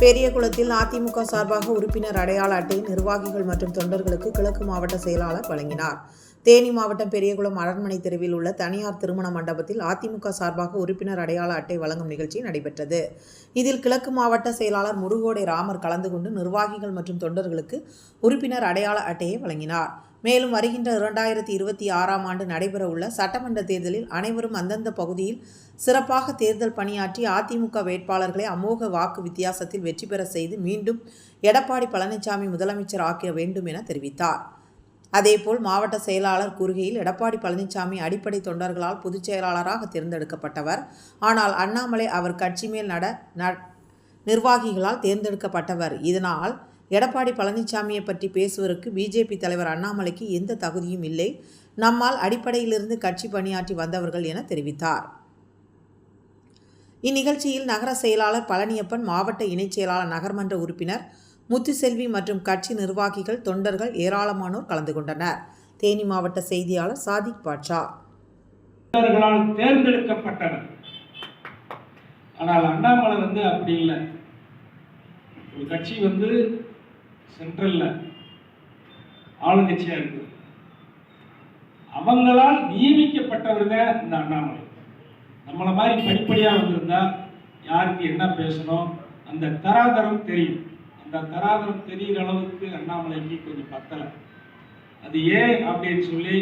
பெரியகுளத்தில் அதிமுக சார்பாக உறுப்பினர் அடையாள அட்டை நிர்வாகிகள் மற்றும் தொண்டர்களுக்கு கிழக்கு மாவட்ட செயலாளர் வழங்கினார். தேனி மாவட்டம் பெரியகுளம் அரண்மனை தெருவில் உள்ள தனியார் திருமண மண்டபத்தில் அதிமுக சார்பாக உறுப்பினர் அடையாள அட்டை வழங்கும் நிகழ்ச்சி நடைபெற்றது. இதில் கிழக்கு மாவட்ட செயலாளர் முருகோடை ராமர் கலந்து கொண்டு நிர்வாகிகள் மற்றும் தொண்டர்களுக்கு உறுப்பினர் அடையாள அட்டையை வழங்கினார். மேலும் வருகின்ற 2026ஆம் ஆண்டு நடைபெறவுள்ள சட்டமன்ற தேர்தலில் அனைவரும் அந்தந்த பகுதியில் சிறப்பாக தேர்தல் பணியாற்றி அதிமுக வேட்பாளர்களை அமோக வாக்கு வித்தியாசத்தில் வெற்றி பெற செய்து மீண்டும் எடப்பாடி பழனிசாமி முதலமைச்சர் ஆக்க வேண்டும் என தெரிவித்தார். அதேபோல் மாவட்ட செயலாளர் கூறுகையில், எடப்பாடி பழனிசாமி அடிப்படை தொண்டர்களால் பொதுச் செயலாளராக தேர்ந்தெடுக்கப்பட்டவர். ஆனால் அண்ணாமலை அவர் கட்சி மேல் நிர்வாகிகளால் தேர்ந்தெடுக்கப்பட்டவர். இதனால் எடப்பாடி பழனிசாமியை பற்றி பேசுவதற்கு பிஜேபி தலைவர் அண்ணாமலைக்கு எந்த தகுதியும் இல்லை. நம்மால் அடிப்படையிலிருந்து கட்சி பணியாற்றி வந்தவர்கள் என தெரிவித்தார். இந்நிகழ்ச்சியில் நகர செயலாளர் பழனியப்பன், மாவட்ட இணைச் செயலாளர், நகர்மன்ற உறுப்பினர் முத்துசெல்வி மற்றும் கட்சி நிர்வாகிகள், தொண்டர்கள் ஏராளமானோர் கலந்து கொண்டனர். தேனி மாவட்ட செய்தியாளர் சாதிக் பாட்ஷா. தேர்ந்தெடுக்கப்பட்டவர். ஆனால் அண்ணாமலை அப்படி இல்லை. ஒரு கட்சி சென்ட்ரல்ல ஆளுங்கட்சியா இருக்கு. அவங்களால் நியமிக்கப்பட்டவருங்க இந்த அண்ணாமலை. நம்மள மாதிரி படிப்படியா வந்திருந்தா யாருக்கு என்ன பேசணும் அந்த தராதரம் தெரியும். அந்த தராதரம் தெரிகிற அளவுக்கு அண்ணாமலைக்கு கொஞ்சம் பத்தலை. அது ஏன் அப்படின்னு சொல்லி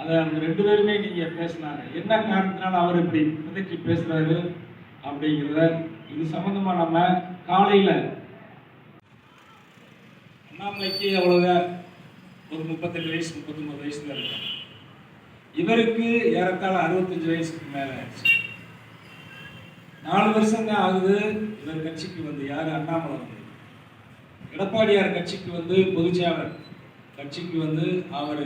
அதை அவங்க 2 பேருமே நீங்க பேசினாங்க. என்ன காரணத்தினால அவர் இப்படி விதைச்சு பேசுறாரு அப்படிங்கிறத இது சம்பந்தமா நம்ம காலையில அண்ணாமலைக்கு அவ்வளவு ஒரு 38 வயசு 39 வயசுல இருக்கு. இவருக்கு ஏறத்தாழ 65 வயசுக்கு மேல ஆயிடுச்சு. 4 வருஷம் தான் ஆகுது இவர் கட்சிக்கு யாரு அண்ணாமலை எடப்பாடியார் கட்சிக்கு பொதுச்செயலாளர் கட்சிக்கு அவர்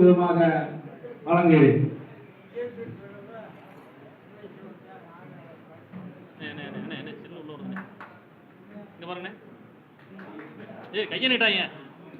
விதமாக வழங்குகிறேன். கையை நீட்டாங்க.